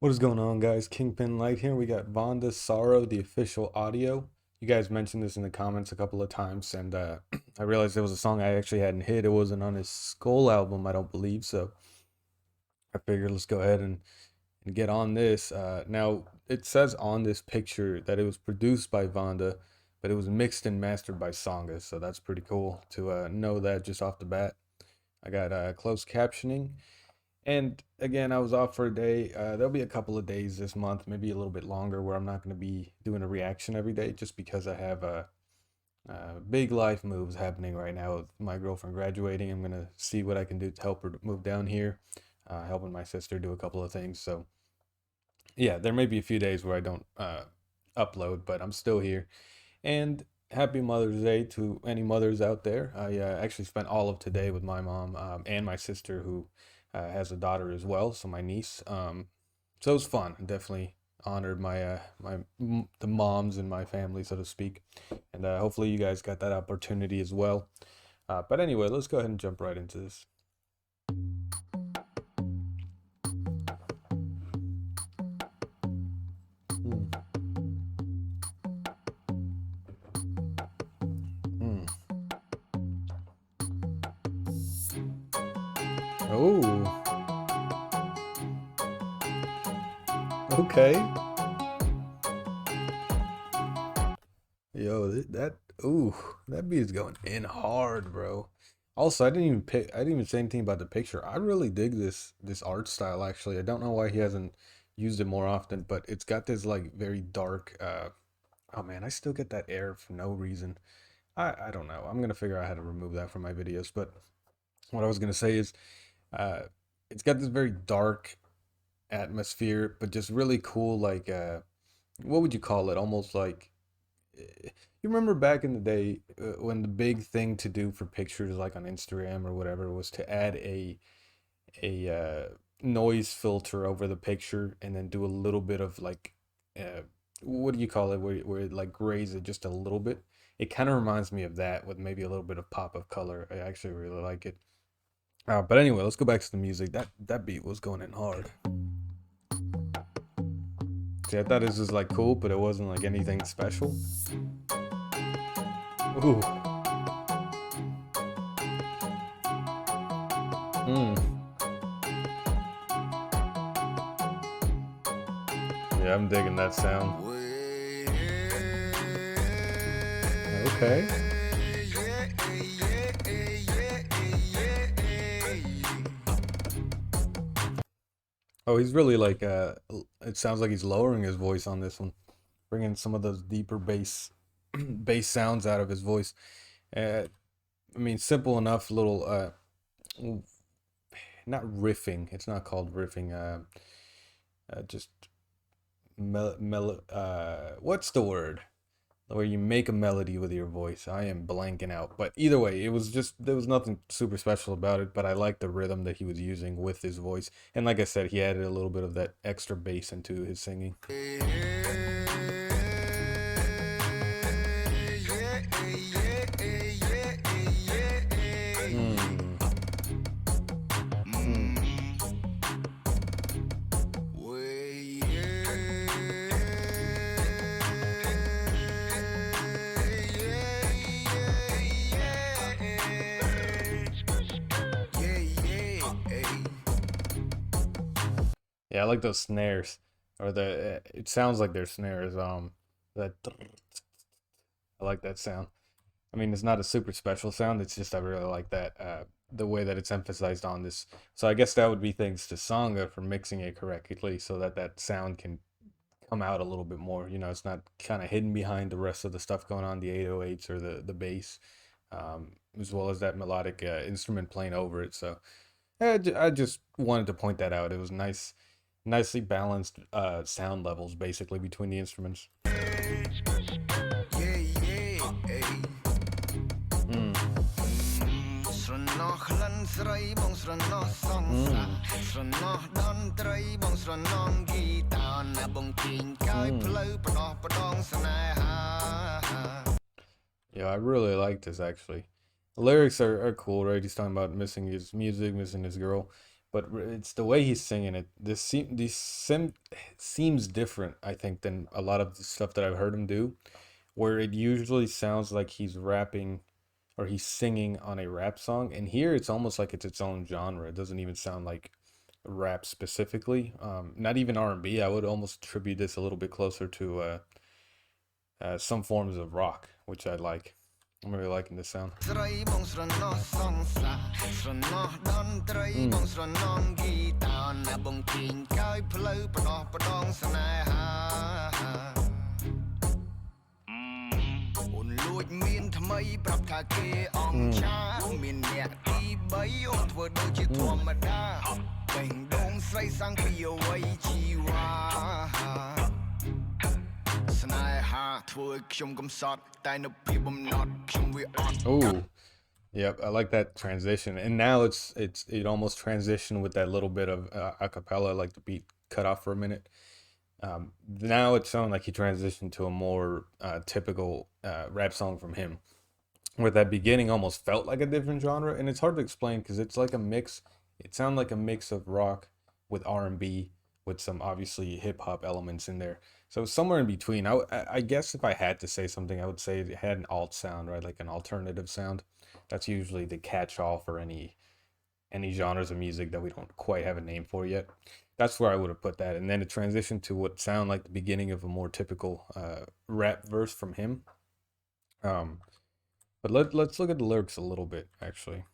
What is going on, guys? Kingpin Light here. We got Vonda's Sorrow, the official audio. You guys mentioned this in the comments a couple of times, and I realized there was a song I actually hadn't hit. It wasn't on his Skull album, I don't believe, so I figured let's go ahead and get on this. Now, it says on this picture that it was produced by Vonda, but it was mixed and mastered by Songa, so that's pretty cool to know that just off the bat. I got closed captioning. And again, I was off for a day. There'll be a couple of days this month, maybe a little bit longer, where I'm not going to be doing a reaction every day just because I have big life moves happening right now with my girlfriend graduating. I'm going to see what I can do to help her move down here, helping my sister do a couple of things. So, yeah, there may be a few days where I don't upload, but I'm still here. And happy Mother's Day to any mothers out there. I actually spent all of today with my mom and my sister, who has a daughter as well, so my niece. So it was fun. Definitely honored the moms in my family, so to speak, and hopefully you guys got that opportunity as well. But anyway, let's go ahead and jump right into this. Hmm. Hmm. Oh, okay. Yo, ooh, that beat is going in hard, bro. Also, I didn't even say anything about the picture. I really dig this art style actually. I don't know why he hasn't used it more often, but it's got this like very dark oh man, I still get that air for no reason. I don't know. I'm gonna figure out how to remove that from my videos, but what I was gonna say is uh it's got this very dark atmosphere, but just really cool like what would you call it? Almost like you remember back in the day when the big thing to do for pictures like on Instagram or whatever was to add a noise filter over the picture and then do a little bit of like uh, what do you call it where it like grays it just a little bit. It kind of reminds me of that with maybe a little bit of pop of color. I actually really like it. But anyway, let's go back to the music. That beat was going in hard. See, I thought this was like cool, but it wasn't like anything special. Ooh. Mm. Yeah, I'm digging that sound. Okay. Oh, he's really like it sounds like he's lowering his voice on this one, bringing some of those deeper bass bass sounds out of his voice. Uh, I mean, simple enough little not riffing. It's not called riffing. Just what's the word? Where you make a melody with your voice. I am blanking out. But either way, it was just there was nothing super special about it, but I liked the rhythm that he was using with his voice. And like I said, he added a little bit of that extra bass into his singing. Mm. Mm. Yeah, I like those snares, or the it sounds like they're snares. That I like that sound. I mean, it's not a super special sound. It's just I really like that the way that it's emphasized on this. So I guess that would be thanks to Songa for mixing it correctly, so that that sound can come out a little bit more. You know, it's not kind of hidden behind the rest of the stuff going on, the 808s or the bass, as well as that melodic instrument playing over it. So I just wanted to point that out. It was nice, nicely balanced sound levels basically between the instruments. Mm. Yeah, I really like this actually. The lyrics are cool, right? He's talking about missing his music, missing his girl. but it's the way he's singing it. Seems different, I think, than a lot of the stuff that I've heard him do, where it usually sounds like he's rapping or he's singing on a rap song, and here it's almost like it's its own genre. It doesn't even sound like rap specifically. Not even R&B. I would almost attribute this a little bit closer to some forms of rock, which I like. I'm really liking this sound. Oh, yep, I like that transition. And now it almost transitioned with that little bit of a cappella, like the beat cut off for a minute. Now it sounded like he transitioned to a more typical rap song from him, where that beginning almost felt like a different genre, and it's hard to explain because it's like a mix. It sounded like a mix of rock with R&B with some obviously hip hop elements in there. So somewhere in between. I guess if I had to say something, I would say it had an alt sound, right? Like an alternative sound. That's usually the catch-all for any genres of music that we don't quite have a name for yet. That's where I would have put that. And then it transitioned to what sound like the beginning of a more typical rap verse from him. But let's look at the lyrics a little bit, actually.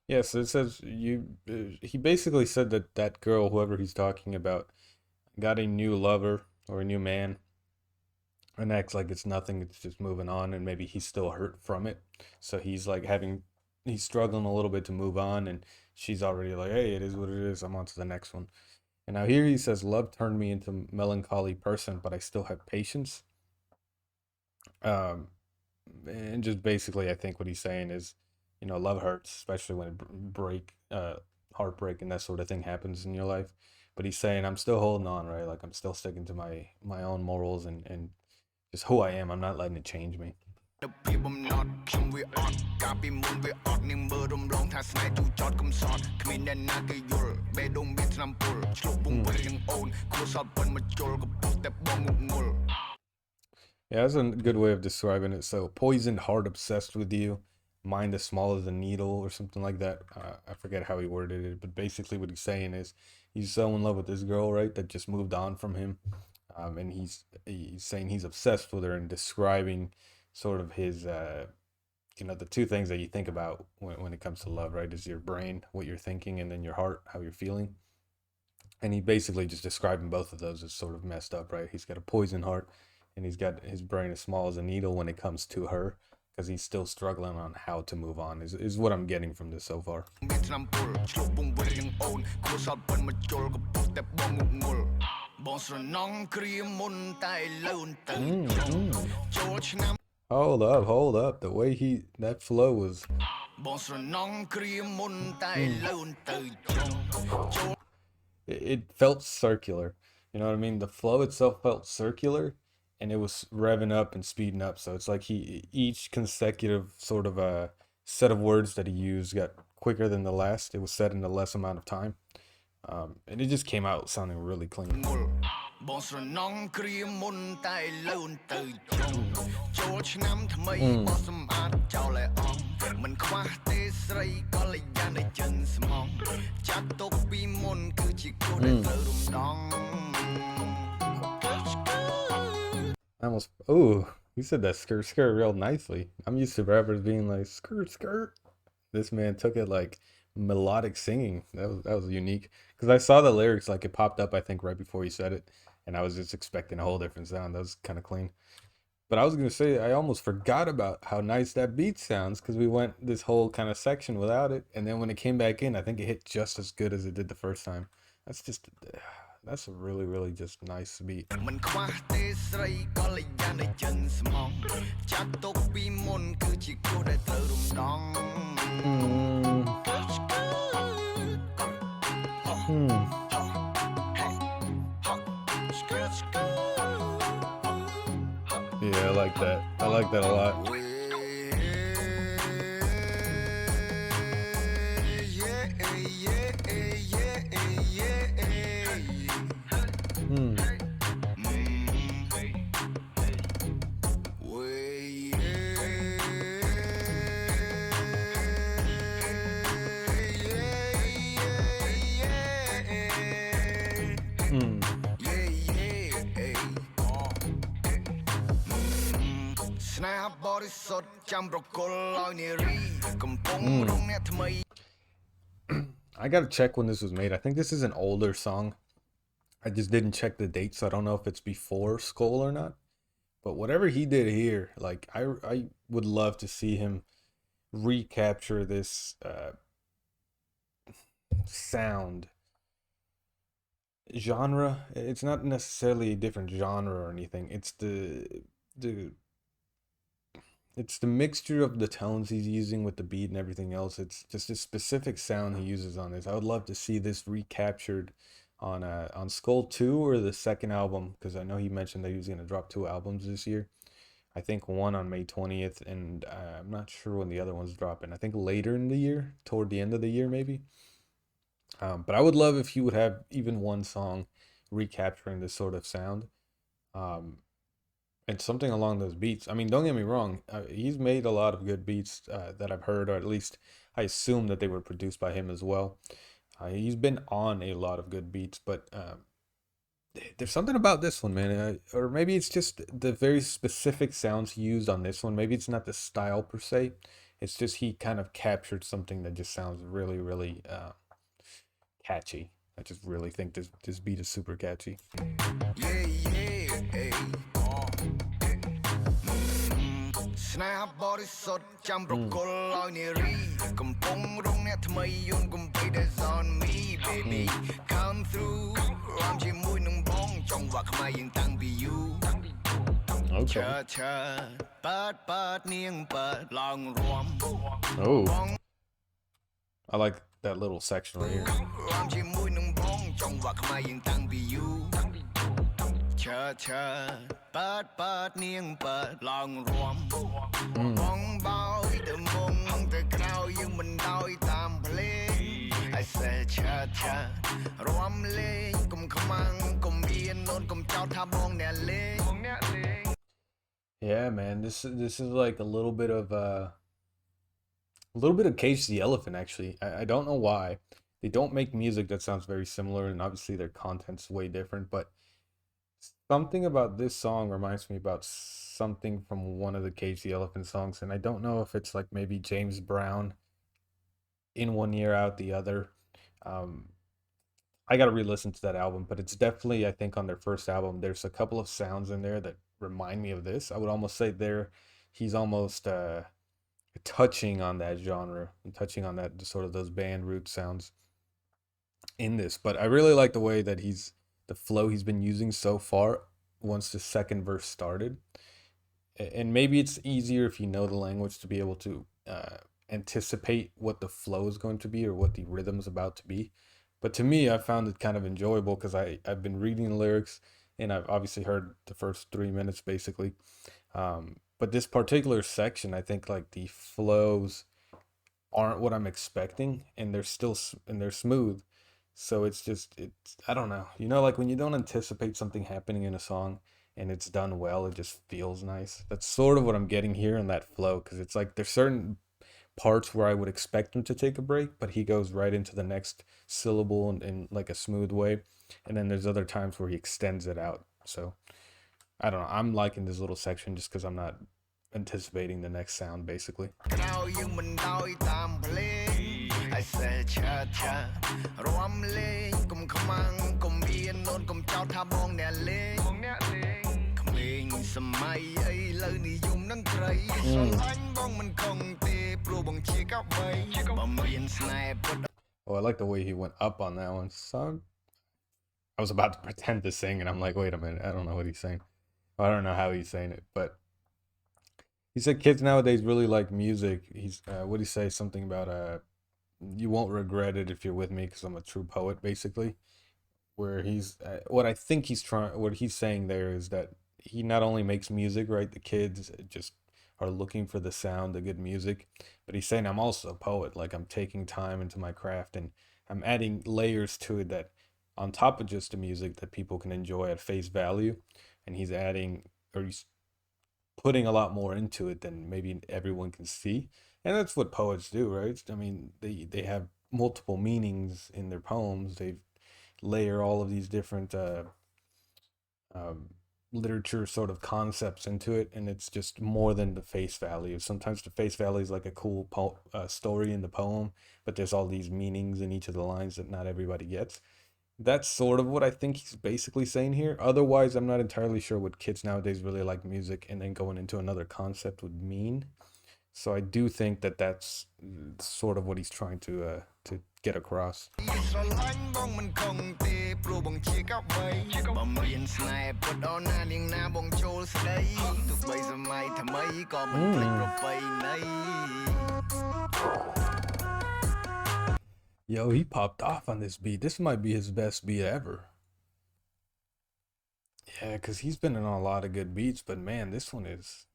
Yes, it says he basically said that that girl, whoever he's talking about, got a new lover or a new man and acts like it's nothing, it's just moving on, and maybe he's still hurt from it. So he's like he's struggling a little bit to move on, and she's already like, hey, it is what it is, I'm on to the next one. And now here he says, love turned me into a melancholy person, but I still have patience. And just basically, I think what he's saying is, love hurts, especially when heartbreak and that sort of thing happens in your life. But he's saying, I'm still holding on, right? Like I'm still sticking to my own morals and just who I am. I'm not letting it change me. Yeah, that's a good way of describing it. So, poisoned heart obsessed with you, mind as small as a needle, or something like that. I forget how he worded it, but basically what he's saying is he's so in love with this girl, right, that just moved on from him. And he's saying he's obsessed with her and describing sort of his, the two things that you think about when it comes to love, right, is your brain, what you're thinking, and then your heart, how you're feeling. And he basically just describing both of those as sort of messed up, right? He's got a poison heart, and he's got his brain as small as a needle when it comes to her, because he's still struggling on how to move on, is what I'm getting from this so far. Hold up. The way that flow was. It felt circular. You know what I mean? The flow itself felt circular, and it was revving up and speeding up. So it's like each consecutive sort of a set of words that he used got quicker than the last. It was said in a less amount of time. And it just came out sounding really clean. You said that skirt skirt real nicely. I'm used to rappers being like skirt skirt. This man took it like melodic singing. That was unique, because I saw the lyrics, like it popped up I think right before he said it, and I was just expecting a whole different sound. That was kind of clean. But I was gonna say, I almost forgot about how nice that beat sounds, because we went this whole kind of section without it, and then when it came back in, I think it hit just as good as it did the first time. That's a really, really just nice beat. Yeah, I like that. I like that a lot. Hmm. Hmm. I gotta check when this was made. I think this is an older song. I just didn't check the date, so I don't know if it's before Skull or not. But whatever he did here, like I would love to see him recapture this sound genre. It's not necessarily a different genre or anything. The it's the mixture of the tones he's using with the beat and everything else. It's just a specific sound he uses on this. I would love to see this recaptured on Skull 2 or the second album, because I know he mentioned that he was going to drop 2 albums this year. I think one on May 20th, and I'm not sure when the other one's dropping. I think later in the year, toward the end of the year, maybe. But I would love if he would have even one song recapturing this sort of sound. Um, and something along those beats. I mean, don't get me wrong. He's made a lot of good beats that I've heard, or at least I assume that they were produced by him as well. He's been on a lot of good beats, but there's something about this one, man. Or maybe it's just the very specific sounds he used on this one. Maybe it's not the style per se. It's just he kind of captured something that just sounds really, really catchy. I just really think this beat is super catchy. Come through. Okay. Oh, I like that little section right here. Yeah, man, this is like a little bit of Cage the Elephant, actually. I don't know why. They don't make music that sounds very similar, and obviously their content's way different, but something about this song reminds me about something from one of the Cage the Elephant songs, and I don't know if it's like maybe James Brown in one year out the other. Um, I gotta re-listen to that album, but it's definitely, I think, on their first album. There's a couple of sounds in there that remind me of this. I would almost say he's almost touching on that genre and touching on that sort of those band root sounds in this. But I really like the way that the flow he's been using so far once the second verse started. And maybe it's easier if you know the language to be able to anticipate what the flow is going to be or what the rhythm's about to be. But to me, I found it kind of enjoyable because I've been reading the lyrics and I've obviously heard the first 3 minutes basically. But this particular section, I think like the flows aren't what I'm expecting, and they're smooth. So it's I don't know. You know, like when you don't anticipate something happening in a song and it's done well, it just feels nice. That's sort of what I'm getting here in that flow, because it's like there's certain parts where I would expect him to take a break, but he goes right into the next syllable in like a smooth way. And then there's other times where he extends it out. So I don't know. I'm liking this little section just because I'm not anticipating the next sound, basically. Oh, I like the way he went up on that one. Son, I was about to pretend to sing, and I'm like, wait a minute, I don't know what he's saying. I don't know how he's saying it, but he said kids nowadays really like music. What did he say? Something about you won't regret it if you're with me because I'm a true poet, basically. where he's what I think he's trying, what he's saying there is that he not only makes music, right? The kids just are looking for the sound, the good music, but he's saying I'm also a poet. Like I'm taking time into my craft and I'm adding layers to it that on top of just the music that people can enjoy at face value, and he's adding or he's putting a lot more into it than maybe everyone can see. And that's what poets do, right? I mean, they have multiple meanings in their poems. They layer all of these different um, literature sort of concepts into it, and it's just more than the face value. Sometimes the face value is like a cool story in the poem, but there's all these meanings in each of the lines that not everybody gets. That's sort of what I think he's basically saying here. Otherwise, I'm not entirely sure what kids nowadays really like music and then going into another concept would mean. So I do think that that's sort of what he's trying to get across. Yo, he popped off on this beat. This might be his best beat ever. Yeah, because he's been in a lot of good beats, but man, this one's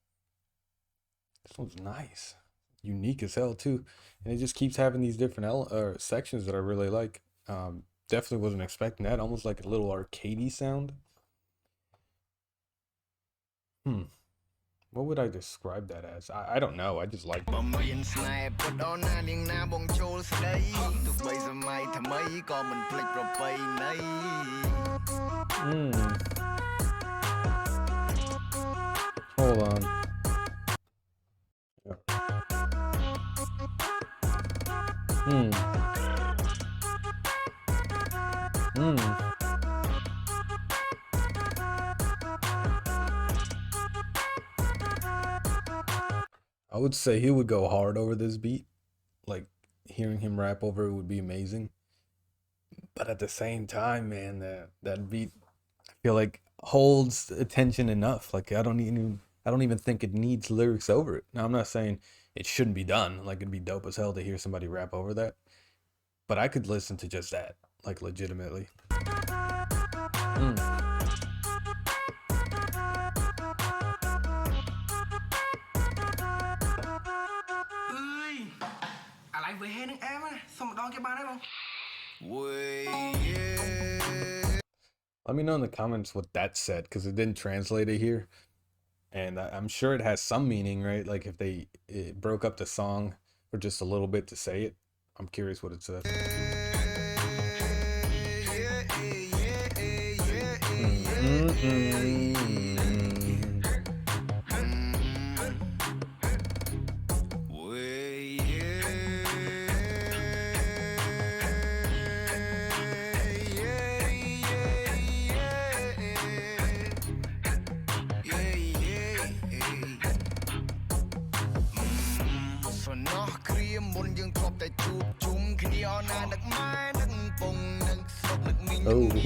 nice. Unique as hell too. And it just keeps having these different sections that I really like. Definitely wasn't expecting that. Almost like a little arcadey sound. What would I describe that as? I don't know. I just like it. Hold on. I would say he would go hard over this beat. Like hearing him rap over it would be amazing. But at the same time, man, that beat I feel like holds attention enough. Like I don't even think it needs lyrics over it. Now I'm not saying it shouldn't be done. Like it'd be dope as hell to hear somebody rap over that. But I could listen to just that, like legitimately. Let me know in the comments what that said, because it didn't translate it here. And I'm sure it has some meaning, right? Like if they broke up the song for just a little bit to say it. I'm curious what it says.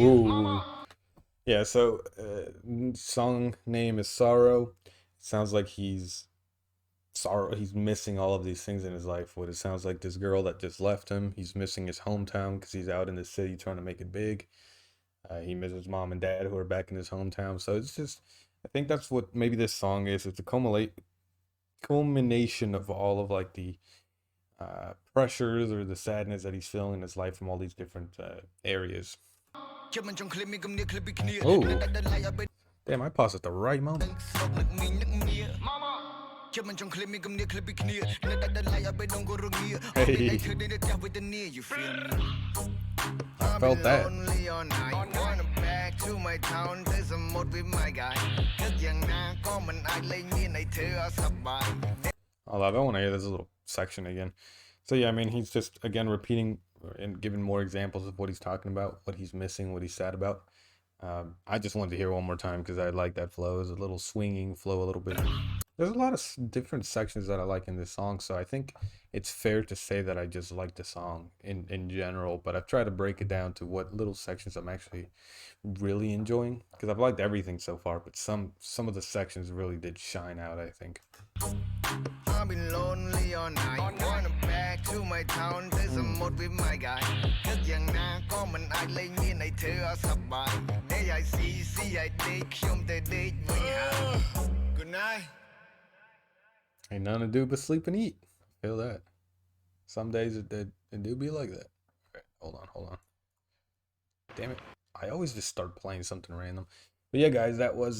Oh, yeah. So, song name is Sorrow. Sounds like he's missing all of these things in his life. What it sounds like, this girl that just left him. He's missing his hometown because he's out in the city trying to make it big. He misses mom and dad who are back in his hometown. So it's just, I think that's what maybe this song is. It's a culmination of all of like the pressures or the sadness that he's feeling in his life from all these different areas. Oh, damn, I paused at the right moment. Hey, I felt that. I love it. I want to hear this little section again. So yeah, I mean, he's just again repeating and giving more examples of what he's talking about, what he's missing, what he's sad about. I just wanted to hear one more time because I like that flow. It's a little swinging flow, a little bit. There's a lot of different sections that I like in this song, so I think it's fair to say that I just like the song in general, but I've tried to break it down to what little sections I'm actually really enjoying, because I've liked everything so far, but some of the sections really did shine out, I think. I've been lonely all night, wanna back to my town ទៅសមុទ្រវា my guy គិតយ៉ាងណាក៏មិនអាចលេងមានឲ្យធ្វើឲ្យសប្បាយ Hey I see I date ខ្ញុំទៅ date វិញហើយ Good night Ain't nothing to do but sleep and eat. Feel that. Some days it do be like that. Okay, hold on. Damn it. I always just start playing something random. But yeah, guys, that was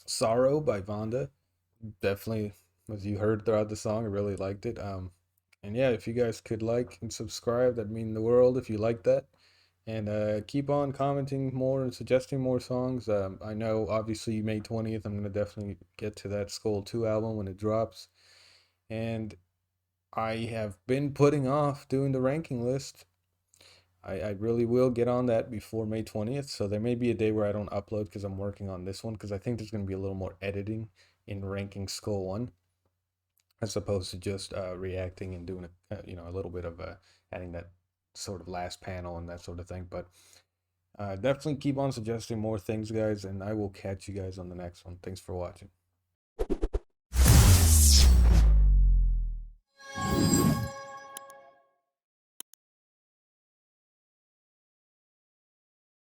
Sorrow by VANNDA. Definitely, as you heard throughout the song, I really liked it. And yeah, if you guys could like and subscribe, that'd mean the world if you like that. And keep on commenting more and suggesting more songs. I know, obviously, May 20th, I'm going to definitely get to that Skull 2 album when it drops. And I have been putting off doing the ranking list. I really will get on that before May 20th. So there may be a day where I don't upload because I'm working on this one, because I think there's going to be a little more editing in ranking Skull 1 as opposed to just reacting and doing a little bit of adding that sort of last panel and that sort of thing. But definitely keep on suggesting more things, guys, and I will catch you guys on the next one. Thanks for watching.